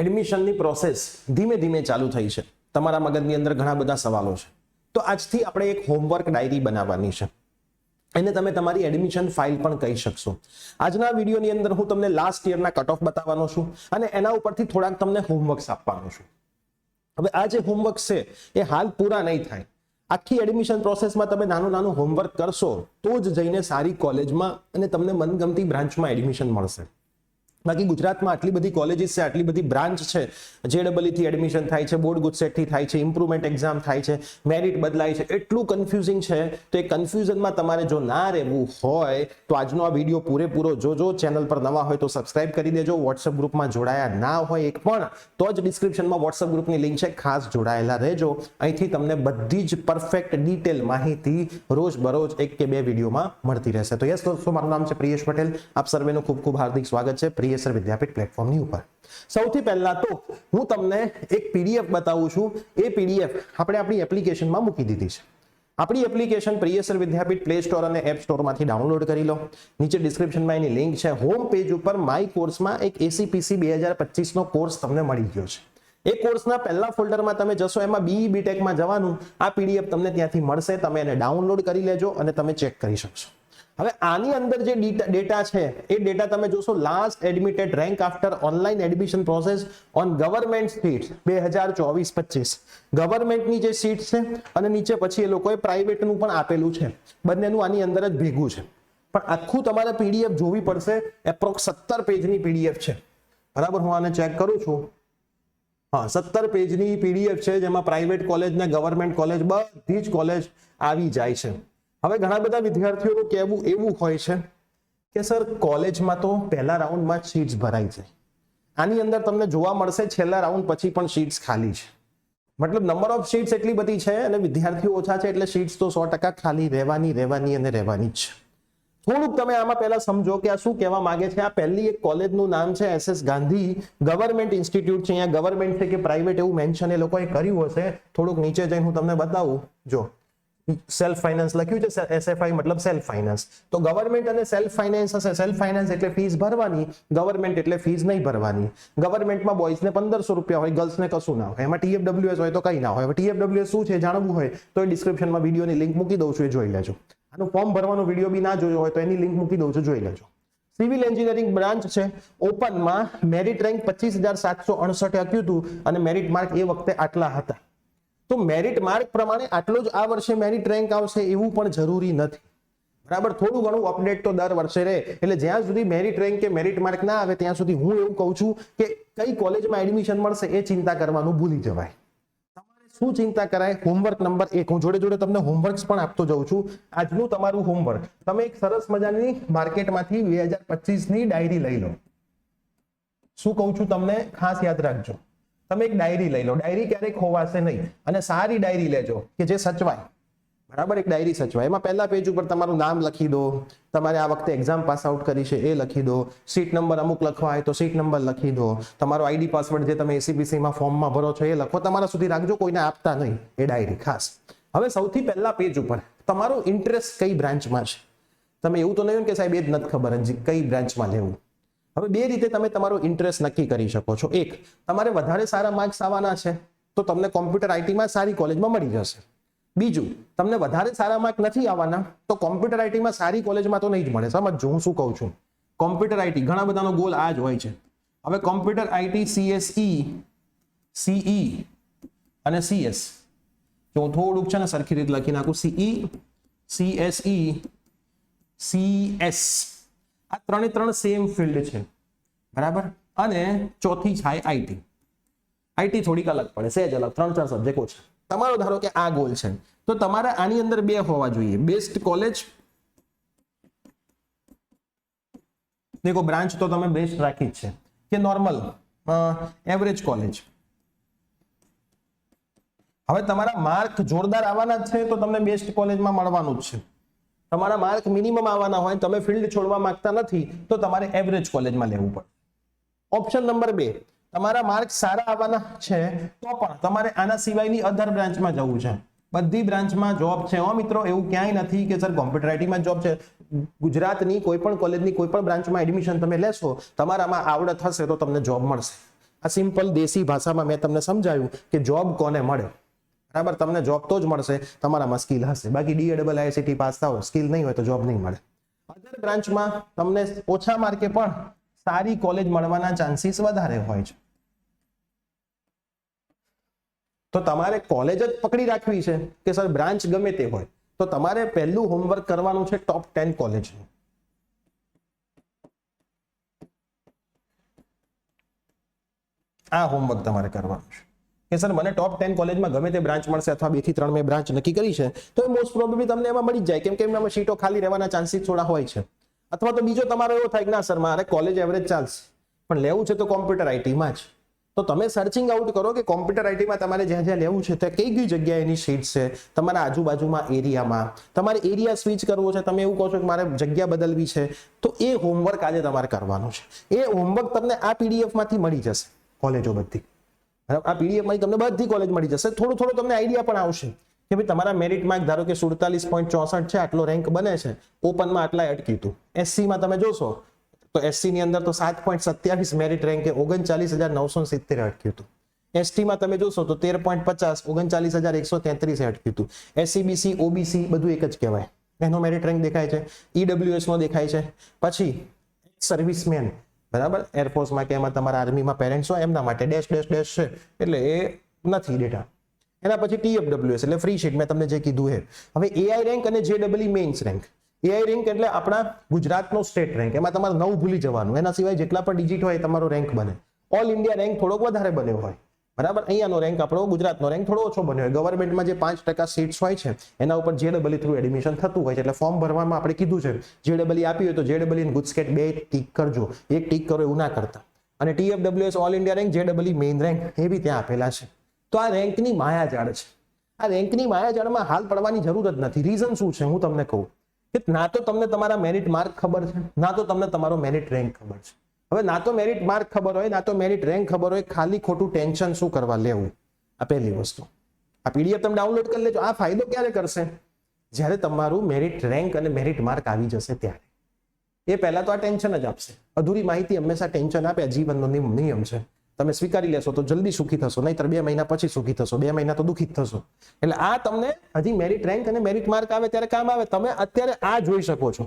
એડમિશનની process ધીમે ધીમે ચાલુ થઈ છે. તમારા મગજની અંદર ઘણા બધા સવાલો છે. તો આજથી આપણે એક હોમવર્ક ડાયરી બનાવવાની છે. એને તમે તમારી એડમિશન ફાઇલ પણ કહી શકશો. આજના વિડીયોની અંદર હું તમને લાસ્ટ યરના કટ ઓફ બતાવવાનો છું અને એના ઉપરથી થોડાક તમને હોમવર્ક્સ આપવાનો છું. હવે આ જે હોમવર્ક છે એ હાલ પૂરા નહીં થાય. આખી એડમિશન પ્રોસેસમાં તમે નાનું હોમવર્ક કરશો તો જ જઈને સારી કોલેજમાં અને તમને મનગમતી બ્રાન્ચમાં એડમિશન મળશે. બાકી ગુજરાતમાં આટલી બધી કોલેજીસ છે, આટલી બધી બ્રાન્ચ છે, JEE થી એડમિશન થાય છે, બોર્ડ ગુજસેટ થી થાય છે, ઇમ્પ્રુવમેન્ટ એક્ઝામ થાય છે, મેરિટ બદલાય છે, એટલું કન્ફ્યુઝિંગ છે. તો એ કન્ફ્યુઝનમાં તમારે જો ના રહેવું હોય તો આજનો આ વિડીયો પૂરેપૂરો જોજો. ચેનલ પર નવા હોય તો સબસ્ક્રાઇબ કરી દેજો. વોટ્સએપ ગ્રુપમાં જોડાયા ના હોય એક પણ તો જ ડિસ્ક્રિપ્શનમાં વોટ્સએપ ગ્રુપની લિંક છે, ખાસ જોડાયેલા રહેજો. અહીંથી તમને બધી જ પરફેક્ટ ડિટેલ માહિતી રોજ બરોજ એક કે બે વિડીયોમાં મળતી રહેશે. તો યસ દોસ્તો, મારું નામ છે પ્રિયેશ પટેલ. આપ સર્વેનું ખૂબ ખૂબ હાર્દિક સ્વાગત છે પ્રિયેશ વિદ્યાપીઠ પ્લેટફોર્મની ઉપર. સૌથી પહેલા તો હું તમને એક પીડીએફ બતાવું છું. એ પીડીએફ આપણે આપણી એપ્લિકેશનમાં મૂકી દીધી છે. આપણી એપ્લિકેશન પ્રિયેશ વિદ્યાપીઠ પ્લે સ્ટોર અને એપ સ્ટોરમાંથી ડાઉનલોડ કરી લો. નીચે ડિસ્ક્રિપ્શનમાં એની લિંક છે. હોમ પેજ ઉપર માય કોર્સમાં એક ACPC 2025 નો કોર્સ તમને મળી ગયો છે. એ કોર્સના પહેલા ફોલ્ડરમાં તમે જશો, એમાં BE BTechમાં જવાનું. આ પીડીએફ તમને ત્યાંથી મળશે. તમે એને ડાઉનલોડ કરી લેજો અને તમે ચેક કરી શકશો. હવે આની અંદર જે ડેટા છે એ ડેટા તમે જોશો, last admitted rank after online admission process on government seats 2024-25 ગવર્મેન્ટની જે સીટ છે અને નીચે પછી એ લોકોએ પ્રાઇવેટનું પણ આપેલું છે. બંનેનું આની અંદર જ ભેગું છે. પણ આખું તમારે પીડીએફ જોવી પડશે. એપ્રોક્સ 17 પેજની પીડીએફ છે. બરાબર, હું આને ચેક કરું છું. હા, 17 પેજની પીડીએફ છે, જેમાં પ્રાઇવેટ કોલેજ ને ગવર્મેન્ટ કોલેજ બધી જ કોલેજ આવી જાય છે. હવે ઘણા બધા વિદ્યાર્થીઓનું કહેવું એવું હોય છે કે સર કોલેજમાં તો પહેલા રાઉન્ડમાં જ સીટ્સ ભરાઈ જાય. આની અંદર તમને જોવા મળશે છેલ્લા રાઉન્ડ પછી પણ સીટ્સ ખાલી છે. મતલબ નંબર ઓફ સીટ્સ એટલી બધી છે અને વિદ્યાર્થીઓ ઓછા છે એટલે સીટ્સ તો 100% ખાલી રહેવાની જ છે. થોડુંક તમે આમાં પહેલા સમજો કે આ શું કહેવા માંગે છે. આ પહેલી એક કોલેજનું નામ છે SS ગાંધી ગવર્મેન્ટ ઇન્સ્ટિટ્યૂટ છે. અહીંયા ગવર્મેન્ટ છે કે પ્રાઇવેટ એવું મેન્શન એ લોકોએ કર્યું હશે. થોડુંક નીચે જઈને હું તમને બતાવું. જો સેલ્ફ ફાઇનાન્સ લખ્યું છે, SFI મતલબ સેલ્ફ ફાઇનાન્સ. તો ગવર્મેન્ટ અને સેલ્ફ ફાઇનાન્સ હશે. સેલ્ફ ફાઇનાન્સ એટલે ફીસ ભરવાની, ગવર્મેન્ટ એટલે ફીસ નહીં ભરવાની. ગવર્મેન્ટમાં બોયઝને 1500 રૂપિયા હોય, ગર્લ્સને કશું ના હોય. એમાં TFWS હોય તો કઈ ના હોય. હવે TFWS શું છે જાણવું હોય તો એ ડિસ્ક્રિપ્શનમાં વિડીયોની લિંક મૂકી દઉં છું, એ જોઈ લેજો. આનું ફોર્મ ભરવાનો વિડીયો બી ના જોયો હોય તો એની લિંક મૂકી દઉં છું, જોઈ લેજો. સિવિલ એન્જિનિયરિંગ બ્રાન્ચ છે. ઓપનમાં મેરિટ રેન્ક 25,768 આપ્યું હતું અને મેરિટ માર્ક એ વખતે આટલા હતા. તો મેરિટ માર્ક પ્રમાણે આટલો જ આ વર્ષે મેરિટ રેન્ક આવશે એવું પણ જરૂરી નથી. બરાબર, થોડું ઘણું અપડેટ તો દર વર્ષે રહે. એટલે જ્યાં સુધી મેરિટ રેન્ક કે મેરિટ માર્ક ના આવે ત્યાં સુધી હું એવું કહું છું કે કઈ કોલેજમાં એડમિશન મળશે એ ચિંતા કરવાનું ભૂલી જવાય. તમારે શું ચિંતા કરાય? Homework number 1. હું જોડે જોડે તમને હોમવર્ક્સ પણ આપતો જાઉં છું. આજનું તમારું હોમવર્ક, તમે એક સરસ મજાની માર્કેટમાંથી 2025 ની ડાયરી લઈ લો. શું કહું છું તમને ખાસ યાદ રાખજો. તમે એક ડાયરી લઈ લો. ડાયરી ક્યારેય ખોવાશે નહીં અને સારી ડાયરી લેજો કે જે સચવાય. બરાબર, એક ડાયરી સચવાય. એમાં પહેલા પેજ ઉપર તમારું નામ લખી દો. તમારે આ વખતે એક્ઝામ પાસ આઉટ કરી છે એ લખી દો. સીટ નંબર અમુક લખવા હોય તો સીટ નંબર લખી દો. તમારો ID પાસવર્ડ જે તમે ACPC માં ફોર્મમાં ભરો છો એ લખો. તમારા સુધી રાખજો, કોઈને આપતા નહીં એ ડાયરી ખાસ. હવે સૌથી પહેલા પેજ ઉપર તમારો ઇન્ટરેસ્ટ કઈ બ્રાન્ચમાં છે. તમે એવું તો નહીં કે સાહેબ એ જ નથી ખબર કઈ બ્રાન્ચમાં લેવું. હવે બે રીતે તમે તમારો ઇન્ટરેસ્ટ નક્કી કરી શકો છો. એક, તમારે વધારે સારા માર્ક્સ આવવાના છે તો તમને કોમ્પ્યુટર ITમાં સારી કોલેજમાં મળી જશે. બીજું, તમને વધારે સારા માર્ક નથી આવવાના તો કોમ્પ્યુટર ITમાં સારી કોલેજમાં તો નહીં જ મળે. સમજો હું શું કહું છું. કોમ્પ્યુટર IT ઘણા બધાનો ગોલ આ જ હોય છે. હવે કોમ્પ્યુટર IT CSE, CE અને CS, જો હું થોડુંક છે ને સરખી રીતે લખી નાખું, CE, CSE, CS, આ ત્રણે સેમ ફિલ્ડ છે. બરાબર, અને ચોથી થાય IT થોડીક અલગ પડે, સહેજ અલગ, 3-4 સબ્જેક્ટો છે. તમારો ધારો કે આ ગોલ છે તો તમારે આની અંદર 2 હોવા જોઈએ. બેસ્ટ કોલેજ, દેખો બ્રાન્ચ તો તમે બેસ્ટ રાખી જ છે, કે નોર્મલ એવરેજ કોલેજ. હવે તમારા માર્ક જોરદાર આવવાના જ છે તો તમને બેસ્ટ કોલેજમાં મળવાનું જ છે. તમારા માર્ક મિનિમમ આવવાના હોય, તમે ફિલ્ડ છોડવા માંગતા નથી તો તમારે એવરેજ કોલેજમાં લેવું પડે. ઓપ્શન નંબર 2, તમારા માર્ક સારા આવવાના છે તો પણ તમારે આના સિવાયની અધર બ્રાન્ચમાં જવું છે. બધી બ્રાન્ચમાં જોબ છે હો મિત્રો, એવું ક્યાંય નથી કે સર કોમ્પ્યુટર ITમાં જોબ છે. ગુજરાતની કોઈ પણ કોલેજની કોઈ પણ બ્રાન્ચમાં એડમિશન તમે લેશો, તમારામાં આવડત હશે તો તમને જોબ મળશે. આ સિમ્પલ દેશી ભાષામાં મેં તમને સમજાવ્યું કે જોબ કોને મળે, બરાબર? તમને જોબ તો જ મળશે તમારામાં સ્કિલ હશે, બાકી DAIICT પાસ થાઓ સ્કિલ નહીં હોય તો જોબ નહીં મળે. અધર બ્રાન્ચમાં તમને ઓછા માર્કે પણ સારી કોલેજ મળવાના ચાન્સીસ વધારે હોય છે. તો તમારે કોલેજ જ પકડી રાખવી છે કે સર બ્રાન્ચ ગમે તે હોય, તો તમારે પહેલું હોમવર્ક કરવાનું છે ટોપ 10 કોલેજનું. આ હોમવર્ક તમારે કરવાનું છે કે સર મને ટોપ 10 કોલેજમાં ગમે તે બ્રાન્ચ મળશે અથવા 2 થી 3 મેં બ્રાન્ચ નક્કી કરી છે, તો મોસ્ટ પ્રોબેબલી તમને એમાં મળી જ જાય, કેમ કે એમાં સીટો ખાલી રહેવાના ચાન્સીસ થોડા હોય છે. અથવા તો બીજો તમારો એવો થાય કે ના સર મારે કોલેજ એવરેજ ચાલશે પણ લેવું છે તો કોમ્પ્યુટર આઈટીમાં જ, તો તમે સર્ચિંગ આઉટ કરો કે કોમ્પ્યુટર આઈટીમાં તમારે જ્યાં જ્યાં લેવું છે ત્યાં કઈ કઈ જગ્યાએ એની સીટ છે, તમારા આજુબાજુમાં એરિયામાં. તમારે એરિયા સ્વિચ કરવો છે, તમે એવું કહો છો કે મારે જગ્યા બદલવી છે, તો એ હોમવર્ક આજે તમારે કરવાનું છે. એ હોમવર્ક તમને આ PDF માંથી મળી જશે, કોલેજો બધી. આ PDF માંથી તમને બધી કોલેજ મળી જશે. થોડું થોડું તમને આઈડિયા પણ આવશે કે ભાઈ તમારા મેરિટ માર્ક ધારો કે 47.64 છે, આટલો રેન્ક બને છે, ઓપનમાં આટલા અટક્યું હતું. SC માં તમે જોશો તો SC ની અંદર તો 7.27 મેરિટ રેન્ક 39,970 અટક્યું હતું. ST માં તમે જોશો તો 13.50 39,133 અટક્યું હતું. SC BC OBC બધું એક જ કહેવાય, એનો મેરિટ રેન્ક દેખાય છે. EWS નો દેખાય છે. પછી સર્વિસમેન, બરાબર, એરફોર્સમાં કે એમાં તમારા આર્મીમાં પેરેન્ટ્સ હોય એમના માટે ડેશ ડેશ ડેશ છે, એટલે એ નથી ડેટા. એના પછી TFWS એટલે ફ્રી શીટ, મેં તમને જે કીધું એ. હવે AI રેન્ક અને JEE mains rank. AI rank એટલે આપણા ગુજરાતનો સ્ટેટ રેન્ક, એમાં તમારે 9 ભૂલી જવાનું, એના સિવાય જેટલા પણ ડિજિટ હોય તમારો રેન્ક બને. ઓલ ઇન્ડિયા રેન્ક થોડોક વધારે બન્યો હોય, બરાબર. અહીંયાનો રેન્ક આપણો ગુજરાતનો રેન્ક થોડો ઓછો બન્યો હોય. ગવર્મેન્ટમાં જે 5% સીટ્સ હોય છે એના ઉપર JEE થ્રુ એડમિશન થતું હોય છે, એટલે ફોર્મ ભરવામાં આપણે કીધું છે JEE આપી હોય તો JEE અને ગુજકેટ બે ટીક કરજો, એક ટીક કરો એવું ના કરતા. અને TFWS all India rank, JEE main rank એ બી ત્યાં આપેલા છે. તો આ રેન્કની માયાજાળ છે. આ રેન્કની માયાજાળમાં હાલ પડવાની જરૂર જ નથી. રીઝન શું છે હું તમને કહું કે ના તો તમને તમારા મેરિટ માર્ક ખબર છે, ના તો તમને તમારો મેરિટ રેન્ક ખબર છે. હવે ના તો મેરિટ માર્ક ખબર હોય, ના તો મેરિટ રેન્ક ખબર હોય, ખાલી ખોટું ટેન્શન શું કરવા લેવું? આ પહેલી વસ્તુ. આ PDF તમે ડાઉનલોડ કરી લેજો. આ ફાયદો ક્યારે કરશે? જ્યારે તમારું મેરિટ રેન્ક અને મેરિટ માર્ક આવી જશે ત્યારે. એ પહેલા તો આ ટેન્શન જ આપશે. અધૂરી માહિતી હંમેશા ટેન્શન આપે, જીવનનો નિયમ છે. તમે સ્વીકારી લેશો તો જલ્દી સુખી થશો, નહીતર 2 મહિના પછી સુખી થશો, 2 મહિના તો દુઃખી થશો. એટલે આ તમને હજી મેરિટ રેન્ક અને મેરિટ માર્ક આવે ત્યારે કામ આવે. તમે અત્યારે આ જોઈ શકો છો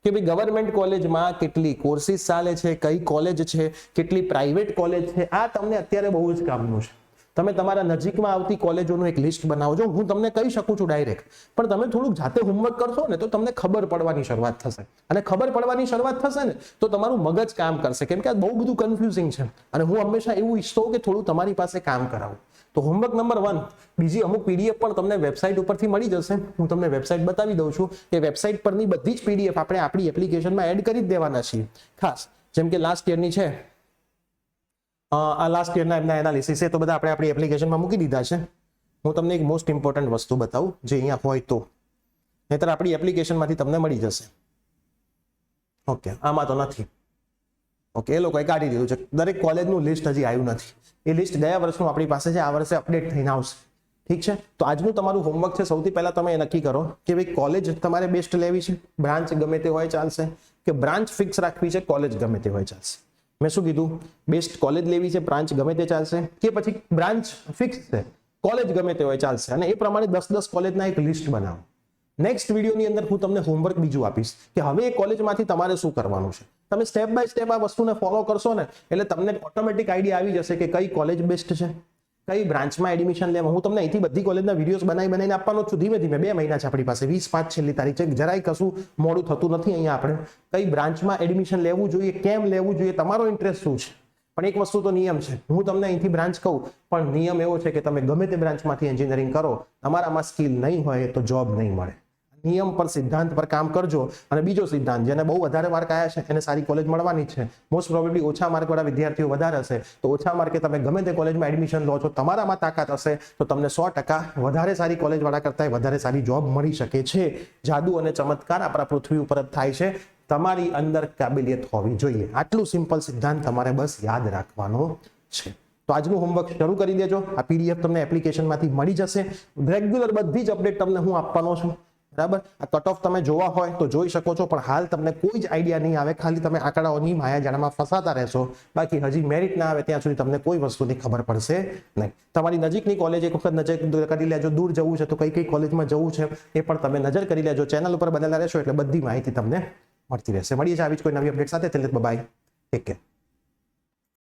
કે ભાઈ ગવર્મેન્ટ કોલેજમાં કેટલી કોર્સિસ ચાલે છે, કઈ કોલેજ છે, કેટલી પ્રાઇવેટ કોલેજ છે. આ તમને અત્યારે બહુ જ કામનું છે. તમે તમારા નજીકમાં આવતી કોલેજોનું એક લિસ્ટ બનાવજો. હું તમને કહી શકું છું ડાયરેક્ટ, પણ તમે થોડુંક જાતે હોમવર્ક કરશો ને તો તમને ખબર પડવાની શરૂઆત થશે. અને ખબર પડવાની શરૂઆત થશે ને તો તમારું મગજ કામ કરશે, કેમ કે આ બહુ બધું કન્ફ્યુઝિંગ છે. અને હું હંમેશા એવું ઈચ્છતો કે થોડું તમારી પાસે કામ કરાવું. તો હોમવર્ક નંબર 1, બીજી અમુક PDF પણ તમને વેબસાઇટ ઉપરથી મળી જશે. હું તમને વેબસાઇટ બતાવી દઉં છું. એ વેબસાઇટ પરની બધી જ PDF આપણે આપણી એપ્લિકેશનમાં એડ કરી જ દેવાના છીએ. ખાસ જેમ કે લાસ્ટ યરની છે, આ લાસ્ટ યરના એમના એનાલિસિસ છે, તો બધા આપણે આપણી એપ્લિકેશનમાં મૂકી દીધા છે. હું તમને એક મોસ્ટ ઇમ્પોર્ટન્ટ વસ્તુ બતાવું જે અહીંયા હોય તો, નહીતર આપણી એપ્લિકેશનમાંથી તમને મળી જશે. ઓકે, આમાં તો નથી. ઓકે, એ લોકોએ કાઢી દીધું છે. દરેક કોલેજનું લિસ્ટ હજી આવ્યું નથી. એ લિસ્ટ ગયા વર્ષનું આપણી પાસે છે, આ વર્ષે અપડેટ થઈને આવશે. ઠીક છે, તો આજનું તમારું હોમવર્ક છે, સૌથી પહેલા તમે એ નક્કી કરો કે ભાઈ કોલેજ તમારે બેસ્ટ લેવી છે, બ્રાન્ચ ગમે તે હોય ચાલશે, કે બ્રાન્ચ ફિક્સ રાખવી છે, કોલેજ ગમે તે હોય ચાલશે. મેં શું કીધું? બેસ્ટ કોલેજ લેવી છે, બ્રાન્ચ ગમે તે ચાલશે, કે પછી બ્રાન્ચ ફિક્સ છે, કોલેજ ગમે તે હોય ચાલશે. અને એ પ્રમાણે 10 કોલેજના એક લિસ્ટ બનાવો. નેક્સ્ટ વિડીયોની અંદર હું તમને હોમવર્ક બીજું આપીશ કે હવે એ કોલેજમાંથી તમારે શું કરવાનું છે. તમે સ્ટેપ બાય સ્ટેપ આ વસ્તુને ફોલો કરશો ને એટલે તમને ઓટોમેટિક આઈડિયા આવી જશે કે કઈ કોલેજ બેસ્ટ છે, કઈ બ્રાન્ચમાં એડમિશન લેવા. હું તમને અહીંથી બધી કોલેજના વિડીયોઝ બનાવીને આપવાનો છું. ધીમે ધીમે 2 મહિના છે આપણી પાસે, 20/5 છેલ્લી તારીખ છે, જરાય કશું મોડું થતું નથી. અહીંયા આપણે કઈ બ્રાન્ચમાં એડમિશન લેવું જોઈએ, કેમ લેવું જોઈએ, તમારો ઇન્ટરેસ્ટ શું છે. પણ એક વસ્તુ તો નિયમ છે, હું તમને અહીંથી બ્રાન્ચ કહું પણ નિયમ એવો છે કે તમે ગમે તે બ્રાન્ચમાંથી એન્જિનિયરિંગ કરો, તમારામાં સ્કિલ નહીં હોય તો જોબ નહીં મળે. નિયમ પર, સિદ્ધાંત પર કામ કરજો. અને બીજો સિદ્ધાંત, જેને બહુ વધારે માર્ક આવ્યા છે એને સારી કોલેજ મળવાની છે. મોસ્ટ પ્રોબેબલી ઓછા માર્કવાળા વિદ્યાર્થીઓ વધારે હશે, તો ઓછા માર્કે તમે ગમે તે કોલેજમાં એડમિશન લો છો, તમારામાં તાકાત હશે તો તમને 100% વધારે સારી કોલેજવાળા કરતાં વધારે સારી જોબ મળી શકે છે. જાદુ અને ચમત્કાર આપણા પૃથ્વી ઉપર જ થાય છે. તમારી અંદર કાબિલિયત હોવી જોઈએ. આટલું સિમ્પલ સિદ્ધાંત તમારે બસ યાદ રાખવાનો છે. તો આજનું હોમવર્ક શરૂ કરી દેજો. આ PDF તમને એપ્લિકેશનમાંથી મળી જશે. રેગ્યુલર બધી જ અપડેટ તમને હું આપવાનો છું. બરાબર. આ કટ ઓફ તમે જોવા હોય તો જોઈ શકો છો, પણ હાલ તમને કોઈ જ આઈડિયા નહીં આવે, ખાલી તમે આંકડાઓની માયાજાળમાં ફસાતા રહેશો. બાકી હજી મેરિટ ના આવે ત્યાં સુધી તમને કોઈ વસ્તુની ખબર પડશે નહીં. તમારી નજીકની કોલેજ એક વખત નજર કરી લેજો. દૂર જવું છે તો કઈ કઈ કોલેજમાં જવું છે એ પણ તમે નજર કરી લેજો. ચેનલ ઉપર બનેલા રહેશો એટલે બધી માહિતી તમને મળતી રહેશે. મળીએ છીએ આવી જ કોઈ નવી અપડેટ સાથે. Bye, take care.